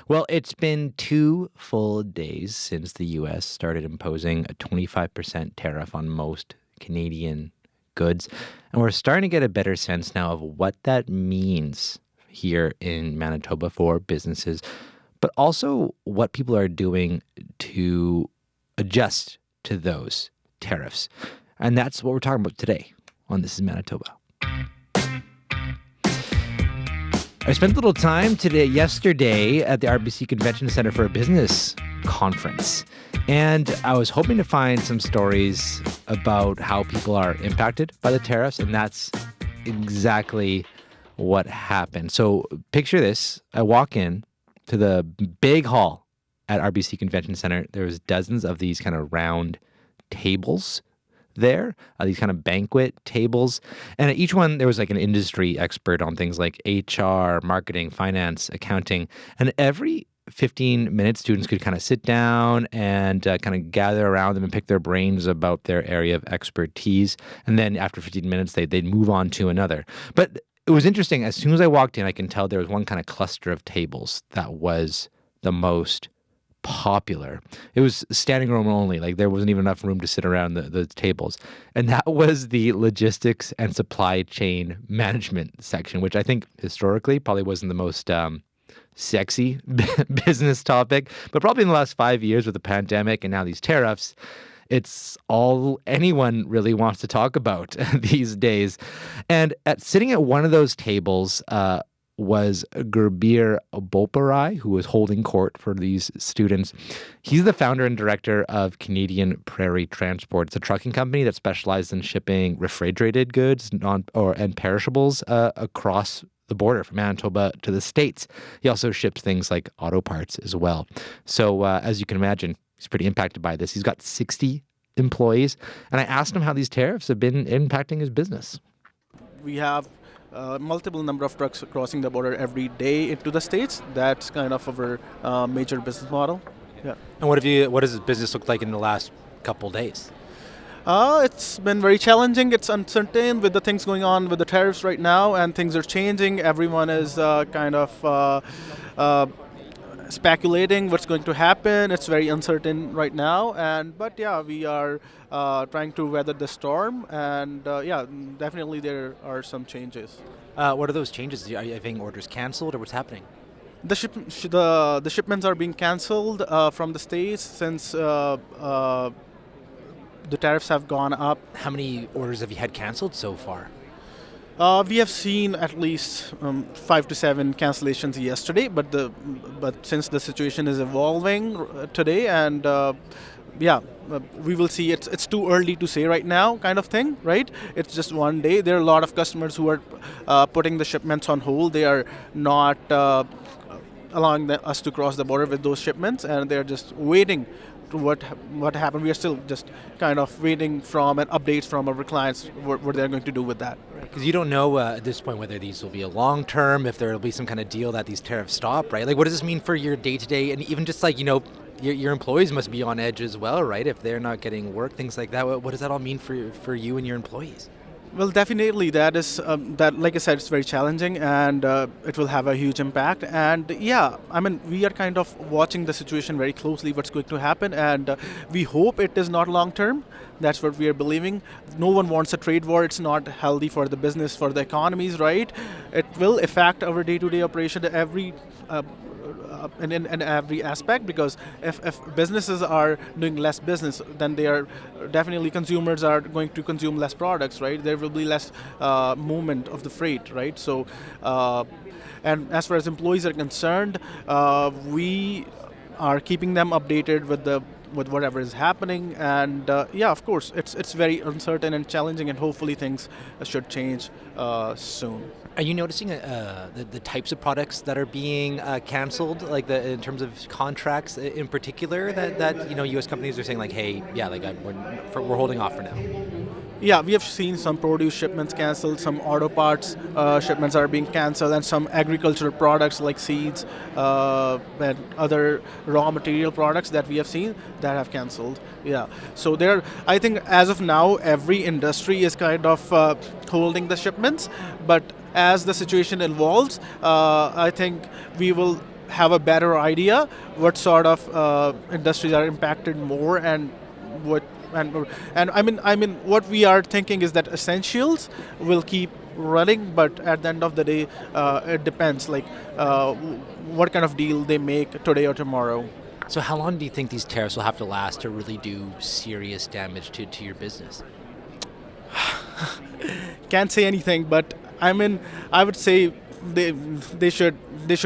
Well, it's been 2 full days since the US started imposing a 25% tariff on most Canadian goods, and we're starting to get a better sense now of what that means here in Manitoba for businesses, but also what people are doing to adjust to those tariffs. And that's what we're talking about today on This is Manitoba. I spent a little time yesterday at the RBC Convention Center for a business conference. And I was hoping to find some stories about how people are impacted by the tariffs. And that's exactly what happened. So picture this. I walk in to the big hall at RBC Convention Center. There's dozens of these kind of round tables there, these kind of banquet tables. And at each one, there was like an industry expert on things like HR, marketing, finance, accounting. And every 15 minutes, students could kind of sit down and kind of gather around them and pick their brains about their area of expertise. And then after 15 minutes, they'd move on to another. But it was interesting. As soon as I walked in, I can tell there was one kind of cluster of tables that was the most popular. It was standing room only. Like there wasn't even enough room to sit around the tables. And that was the logistics and supply chain management section, which I think historically probably wasn't the most sexy business topic. But probably in the last 5 years with the pandemic and now these tariffs, it's all anyone really wants to talk about these days. And sitting at one of those tables was Gurbir Boparai, who was holding court for these students. He's the founder and director of Canadian Prairie Transport. It's a trucking company that specializes in shipping refrigerated goods and perishables across the border from Manitoba to the States. He also ships things like auto parts as well. So as you can imagine, he's pretty impacted by this. He's got 60 employees. And I asked him how these tariffs have been impacting his business. We have multiple number of trucks crossing the border every day into the States. That's kind of our major business model. Yeah. And what does this business look like in the last couple days? It's been very challenging. It's uncertain with the things going on with the tariffs right now, and things are changing. Everyone is kind of speculating what's going to happen. It's very uncertain right now, but we are trying to weather the storm, and definitely there are some changes. What are those changes? Are you having orders canceled, or what's happening? The shipments are being canceled from the States since the tariffs have gone up. How many orders have you had canceled so far? We have seen at least 5 to 7 cancellations yesterday, but since the situation is evolving today, and we will see. It's too early to say right now, kind of thing, right? It's just one day. There are a lot of customers who are putting the shipments on hold. They are not allowing us to cross the border with those shipments, and they're just waiting to what happened. We are still just kind of waiting from updates from our clients what they're going to do with that. Because you don't know at this point whether these will be a long term, if there will be some kind of deal that these tariffs stop, right? Like, what does this mean for your day to day, and even just like your employees must be on edge as well, right? If they're not getting work, things like that. What does that all mean for you and your employees? Well, definitely that is like I said, it's very challenging, and it will have a huge impact. And we are kind of watching the situation very closely, what's going to happen, and we hope it is not long term. That's what we are believing. No one wants a trade war. It's not healthy for the business, for the economies, right? It will affect our day-to-day operation in every aspect, because if businesses are doing less business, then they are definitely, consumers are going to consume less products, right? There will be less movement of the freight, right? So, and as far as employees are concerned, we are keeping them updated with whatever is happening, and of course, it's very uncertain and challenging, and hopefully things should change soon. Are you noticing the types of products that are being canceled, like in terms of contracts in particular, that U.S. companies are saying like, hey, we're holding off for now? Yeah, we have seen some produce shipments canceled, some auto parts shipments are being canceled, and some agricultural products like seeds and other raw material products that we have seen that have canceled. Yeah, so I think as of now, every industry is kind of holding the shipments, but as the situation evolves, I think we will have a better idea what sort of industries are impacted more and what and I mean what we are thinking is that essentials will keep running, but at the end of the day, it depends like what kind of deal they make today or tomorrow. So how long do you think these tariffs will have to last to really do serious damage to your business? Can't say anything, but I mean, I would say they should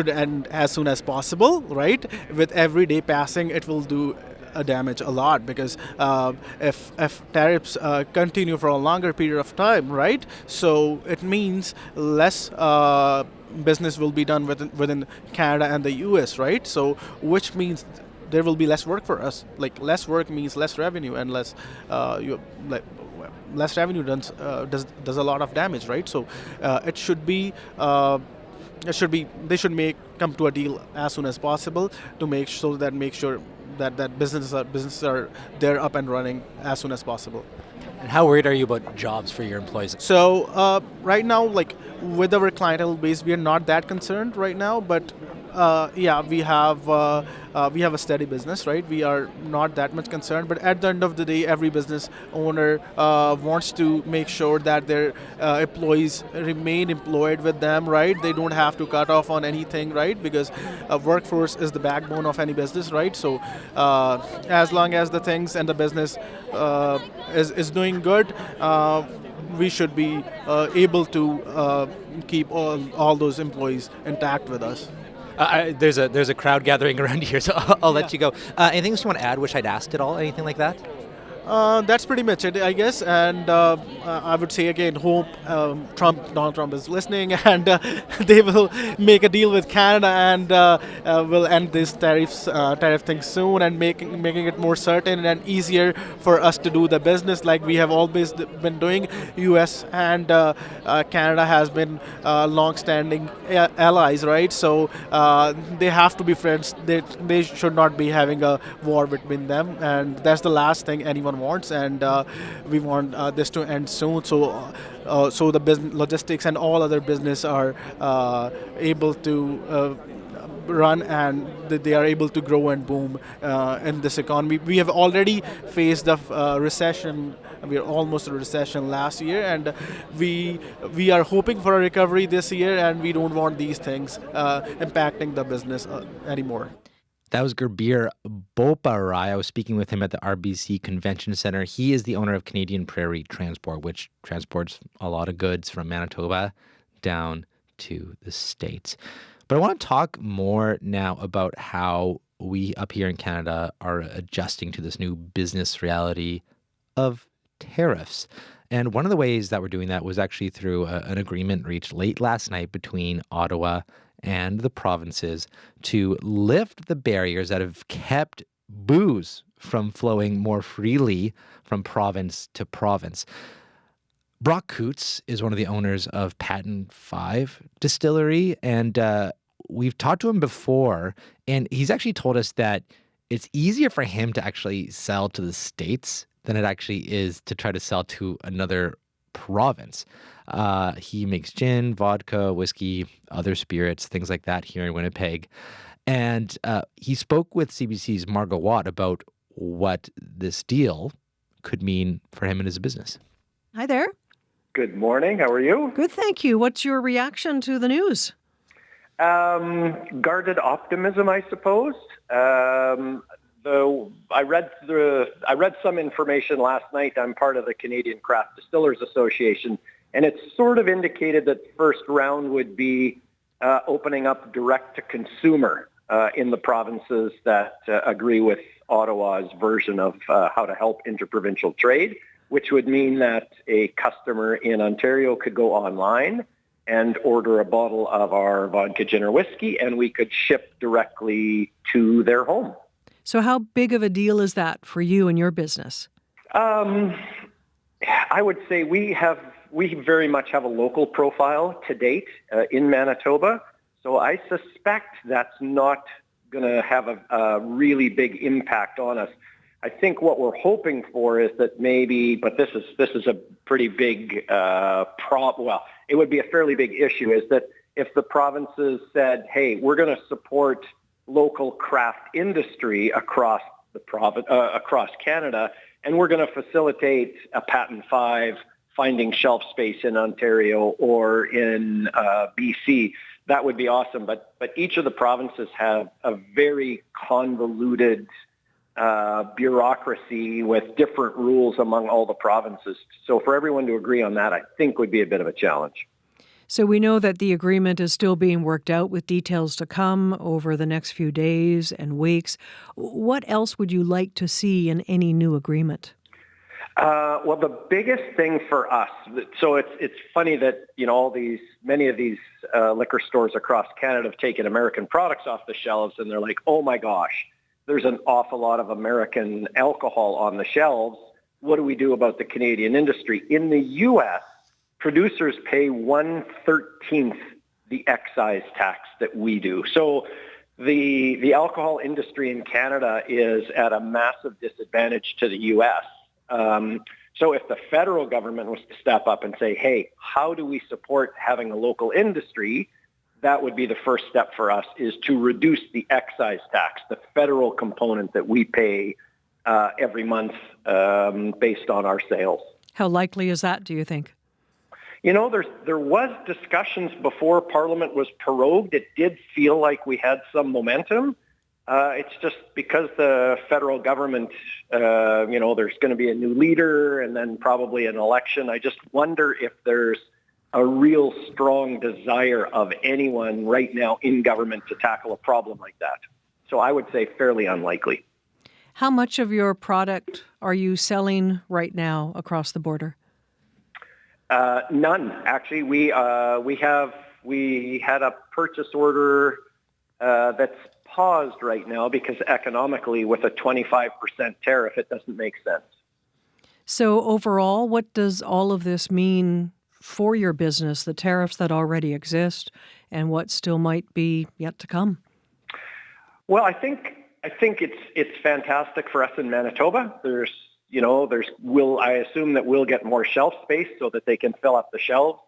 end as soon as possible, right? With every day passing, it will do a damage a lot because if tariffs continue for a longer period of time, right? So it means less business will be done within Canada and the U.S., right? So which means there will be less work for us. Like less work means less revenue, and less revenue does a lot of damage, right? So it should be. They should come to a deal as soon as possible to make sure that businesses are there up and running as soon as possible. And how worried are you about jobs for your employees? So right now, like with our clientele base, we are not that concerned right now, but yeah, we have a steady business, right? We are not that much concerned, but at the end of the day, every business owner wants to make sure that their employees remain employed with them, right? They don't have to cut off on anything, right? Because workforce is the backbone of any business, right? So as long as the things and the business is doing good, we should be able to keep all those employees intact with us. There's a crowd gathering around here, so I'll let you go. Anything else you want to add? Wish I'd asked at all? Anything like that? That's pretty much it, I guess. And I would say again, hope Donald Trump is listening, and they will make a deal with Canada and will end this tariff thing soon, and making it more certain and easier for us to do the business like we have always been doing. U.S. and Canada has been long-standing allies, right? So they have to be friends. They should not be having a war between them, and that's the last thing anyone wants, and we want this to end soon, so the business logistics and all other business are able to run, and they are able to grow and boom in this economy. We have already faced a recession. We are almost a recession last year, and we are hoping for a recovery this year, and we don't want these things impacting the business anymore. That was Gurbir Boparai. I was speaking with him at the RBC Convention Center. He is the owner of Canadian Prairie Transport, which transports a lot of goods from Manitoba down to the States. But I want to talk more now about how we up here in Canada are adjusting to this new business reality of tariffs. And one of the ways that we're doing that was actually through an agreement reached late last night between Ottawa and the provinces to lift the barriers that have kept booze from flowing more freely from province to province. Brock Coutts is one of the owners of Patent 5 Distillery, and we've talked to him before, and he's actually told us that it's easier for him to actually sell to the States than it actually is to try to sell to another province. He makes gin, vodka, whiskey, other spirits, things like that here in Winnipeg. And he spoke with CBC's Margot Watt about what this deal could mean for him and his business. Hi there. Good morning. How are you? Good, thank you. What's your reaction to the news? Guarded optimism, I suppose. Though I read some information last night. I'm part of the Canadian Craft Distillers Association, and it sort of indicated that the first round would be opening up direct to consumer in the provinces that agree with Ottawa's version of how to help interprovincial trade, which would mean that a customer in Ontario could go online and order a bottle of our vodka, gin, or whiskey, and we could ship directly to their home. So how big of a deal is that for you and your business? I would say we very much have a local profile to date in Manitoba. So I suspect that's not going to have a really big impact on us. I think what we're hoping for is that maybe, but this is a pretty big problem. Well, it would be a fairly big issue, is that if the provinces said, hey, we're going to support local craft industry across the province, across Canada, and we're going to facilitate a Patent 5 finding shelf space in Ontario or in BC, that would be awesome. But each of the provinces have a very convoluted bureaucracy with different rules among all the provinces. So for everyone to agree on that, I think would be a bit of a challenge. So we know that the agreement is still being worked out with details to come over the next few days and weeks. What else would you like to see in any new agreement? Well, the biggest thing for us, so it's funny that, many of these liquor stores across Canada have taken American products off the shelves, and they're like, oh my gosh, there's an awful lot of American alcohol on the shelves. What do we do about the Canadian industry? In the U.S., producers pay 1/13 the excise tax that we do. So the alcohol industry in Canada is at a massive disadvantage to the U.S. So if the federal government was to step up and say, hey, how do we support having a local industry? That would be the first step for us, is to reduce the excise tax, the federal component that we pay every month based on our sales. How likely is that, do you think? There was discussions before Parliament was prorogued. It did feel like we had some momentum. It's just because the federal government, there's going to be a new leader and then probably an election. I just wonder if there's a real strong desire of anyone right now in government to tackle a problem like that. So I would say fairly unlikely. How much of your product are you selling right now across the border? None. Actually, we had a purchase order that's paused right now because economically, with a 25% tariff, it doesn't make sense. So overall, what does all of this mean for your business, the tariffs that already exist and what still might be yet to come? Well, I think it's fantastic for us in Manitoba. I assume that we'll get more shelf space so that they can fill up the shelves.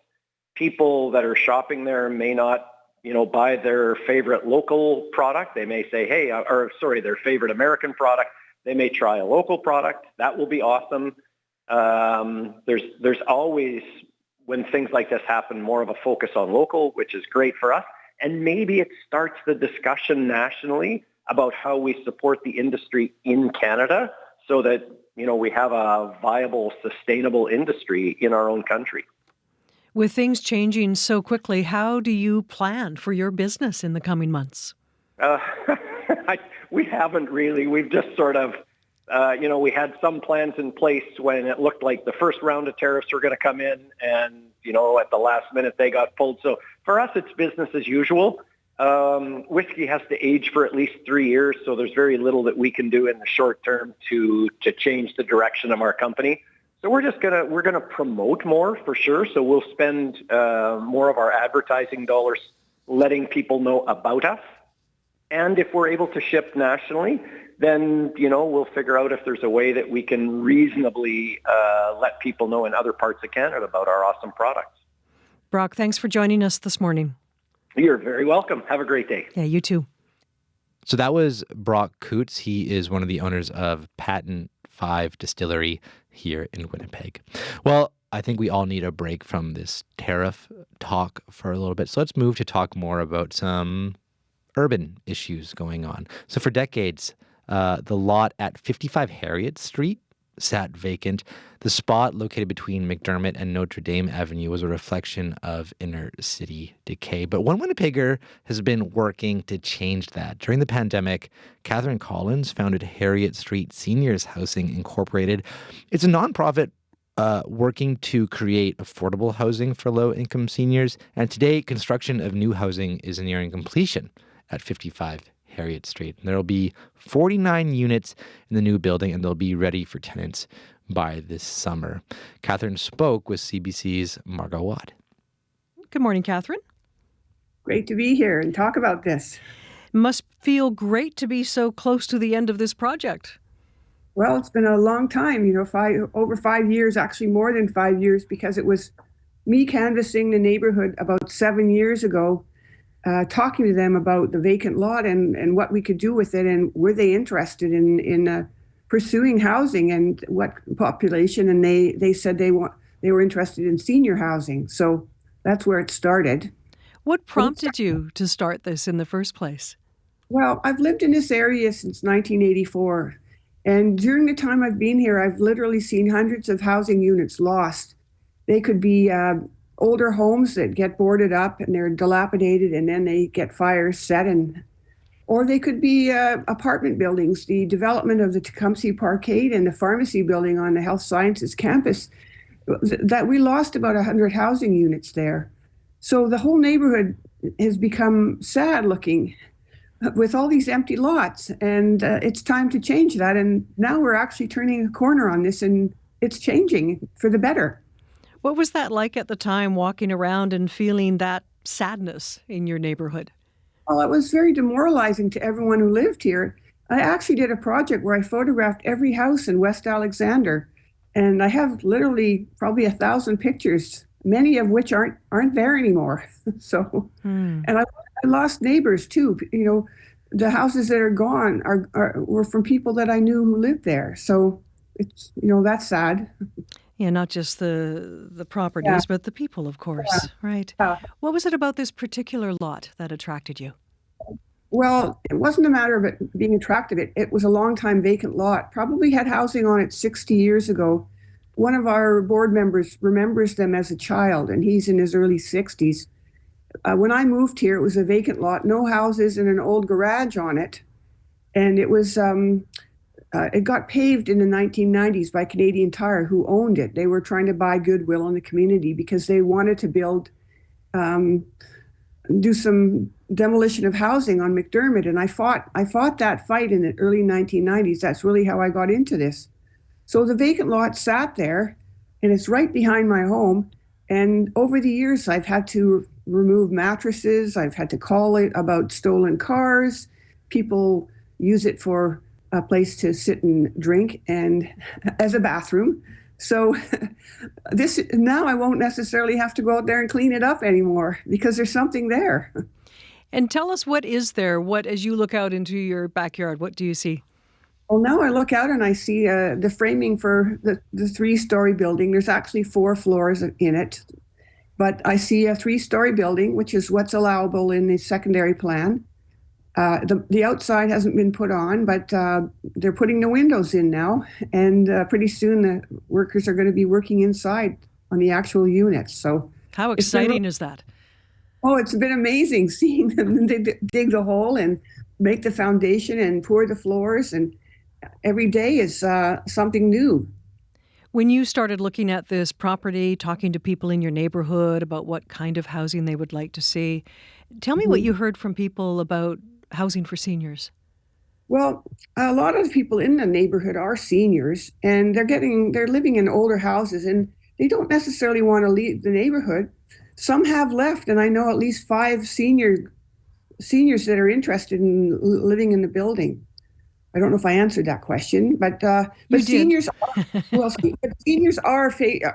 People that are shopping there may not, buy their favorite local product. They may say, their favorite American product. They may try a local product. That will be awesome. There's always, when things like this happen, more of a focus on local, which is great for us. And maybe it starts the discussion nationally about how we support the industry in Canada so that, we have a viable, sustainable industry in our own country. With things changing so quickly, how do you plan for your business in the coming months? We haven't really. We've just sort of, we had some plans in place when it looked like the first round of tariffs were going to come in, and, at the last minute they got pulled. So for us, it's business as usual. Whiskey has to age for at least 3 years, so there's very little that we can do in the short term to change the direction of our company. So we're gonna promote more for sure. So we'll spend more of our advertising dollars letting people know about us. And if we're able to ship nationally, then we'll figure out if there's a way that we can reasonably let people know in other parts of Canada about our awesome products. Brock, thanks for joining us this morning. You're very welcome. Have a great day. Yeah, you too. So that was Brock Coutts. He is one of the owners of Patent 5 Distillery here in Winnipeg. Well, I think we all need a break from this tariff talk for a little bit. So let's move to talk more about some urban issues going on. So for decades, the lot at 55 Harriet Street sat vacant. The spot located between McDermott and Notre Dame Avenue was a reflection of inner city decay. But one Winnipegger has been working to change that. During the pandemic, Catherine Collins founded Harriet Street Seniors Housing Incorporated. It's a nonprofit working to create affordable housing for low-income seniors. And today, construction of new housing is nearing completion at 55 Harriet Street. There will be 49 units in the new building, and they'll be ready for tenants by this summer. Catherine spoke with CBC's Margot Watt. Good morning, Catherine. Great to be here and talk about this. Must feel great to be so close to the end of this project. Well, it's been a long time, over 5 years, actually more than 5 years, because it was me canvassing the neighborhood about 7 years ago, talking to them about the vacant lot and what we could do with it, and were they interested in pursuing housing and what population, and they said they were interested in senior housing. So that's where it started. What prompted you to start this in the first place? Well, I've lived in this area since 1984. And during the time I've been here, I've literally seen hundreds of housing units lost. They could be older homes that get boarded up and they're dilapidated and then they get fires set, or they could be apartment buildings. The development of the Tecumseh Parkade and the pharmacy building on the Health Sciences campus, that we lost about 100 housing units there. So the whole neighborhood has become sad looking with all these empty lots, and it's time to change that. And now we're actually turning a corner on this, and it's changing for the better. What was that like at the time, walking around and feeling that sadness in your neighborhood? Well, it was very demoralizing to everyone who lived here. I actually did a project where I photographed every house in West Alexander, and I have literally probably 1,000 pictures, many of which aren't there anymore. So, and I lost neighbors too. You know, the houses that are gone were from people that I knew who lived there. So it's, that's sad. Yeah, not just the properties, but the people, of course, right? What was it about this particular lot that attracted you? Well, it wasn't a matter of it being attractive. It was a long-time vacant lot, probably had housing on it 60 years ago. One of our board members remembers them as a child, and he's in his early 60s. When I moved here, it was a vacant lot, no houses, and an old garage on it. And it was it got paved in the 1990s by Canadian Tire, who owned it. They were trying to buy goodwill in the community because they wanted to do some demolition of housing on McDermott. And I fought that fight in the early 1990s. That's really how I got into this. So the vacant lot sat there, and it's right behind my home. And over the years, I've had to remove mattresses. I've had to call it about stolen cars. People use it for a place to sit and drink and as a bathroom. So now I won't necessarily have to go out there and clean it up anymore because there's something there. And tell us, what is there? What, as you look out into your backyard, what do you see? Well, now I look out and I see the framing for the 3-story building. There's actually 4 floors in it, but I see a 3-story building, which is what's allowable in the secondary plan. The outside hasn't been put on, but they're putting the windows in now, and pretty soon the workers are going to be working inside on the actual units. So how exciting is that? Oh, it's been amazing seeing them dig the hole and make the foundation and pour the floors, and every day is something new. When you started looking at this property, talking to people in your neighborhood about what kind of housing they would like to see, tell me what you heard from people about housing for seniors. Well, a lot of the people in the neighborhood are seniors, and they're living in older houses, and they don't necessarily want to leave the neighborhood. Some have left, and I know at least 5 seniors that are interested in living in the building. I don't know if I answered that question, but seniors seniors are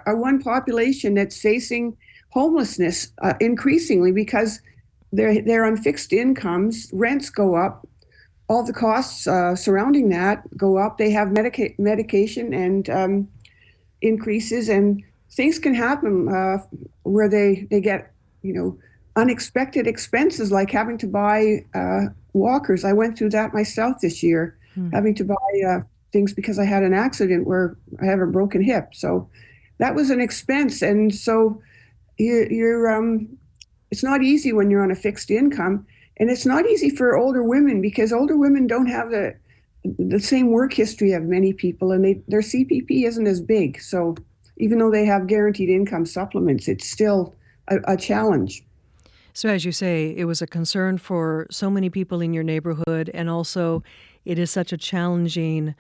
one population that's facing homelessness increasingly because they're on fixed incomes, rents go up, all the costs surrounding that go up. They have medication and increases, and things can happen where they get unexpected expenses, like having to buy walkers. I went through that myself this year, having to buy things because I had an accident where I have a broken hip. So that was an expense, and so it's not easy when you're on a fixed income, and it's not easy for older women because older women don't have the same work history of many people, and their CPP isn't as big. So even though they have guaranteed income supplements, it's still a challenge. So as you say, it was a concern for so many people in your neighborhood, and also it is such a challenging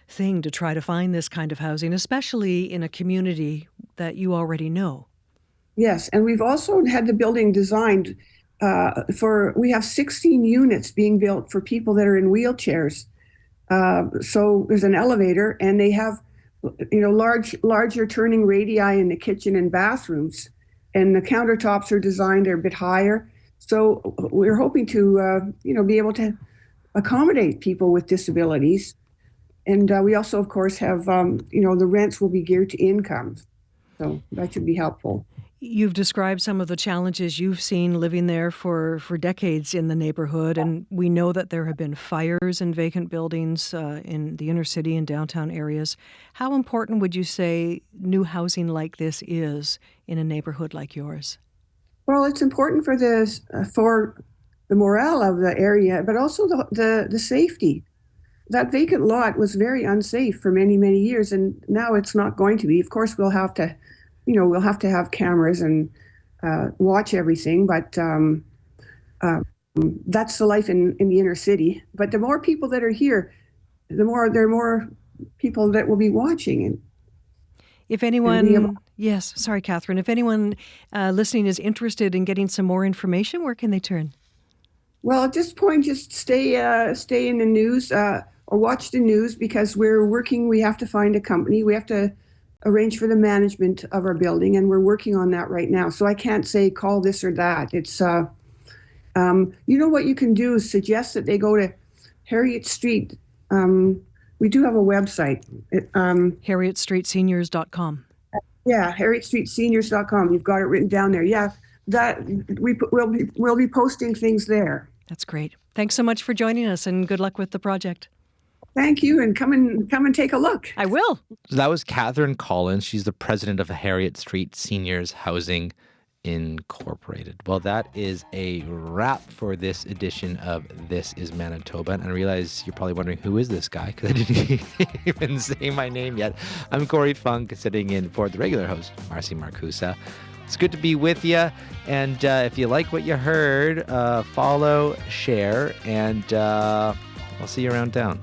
thing to try to find this kind of housing, especially in a community that you already know. Yes, and we've also had the building designed we have 16 units being built for people that are in wheelchairs. So there's an elevator, and they have larger turning radii in the kitchen and bathrooms. and the countertops are designed, they're a bit higher. So we're hoping to, be able to accommodate people with disabilities. And we also, of course, have, the rents will be geared to income. So that should be helpful. You've described some of the challenges you've seen living there for decades in the neighborhood, and we know that there have been fires in vacant buildings in the inner city and downtown areas. How important would you say new housing like this is in a neighborhood like yours? Well, it's important for the morale of the area, but also the safety. That vacant lot was very unsafe for many, many years, and now it's not going to be. Of course, we'll have to have cameras and watch everything, but that's the life in the inner city. But the more people that are here, there are more people that will be watching. And if anyone, yes, sorry, Catherine, if anyone listening is interested in getting some more information, where can they turn? Well, at this point, just stay in the news or watch the news, because we're working. We have to find a company. We have to arrange for the management of our building, and we're working on that right now. So I can't say call this or that. It's what you can do is suggest that they go to Harriet Street. We do have a website. HarrietStreetSeniors.com. Yeah, HarrietStreetSeniors.com. You've got it written down there. Yeah, that we'll be posting things there. That's great. Thanks so much for joining us, and good luck with the project. Thank you, and come and take a look. I will. So that was Catherine Collins. She's the president of Harriet Street Seniors Housing Incorporated. Well, that is a wrap for this edition of This is Manitoba. And I realize you're probably wondering, who is this guy? Because I didn't even say my name yet. I'm Cory Funk, sitting in for the regular host, Marcy Marcusa. It's good to be with you. And if you like what you heard, follow, share, and I'll see you around town.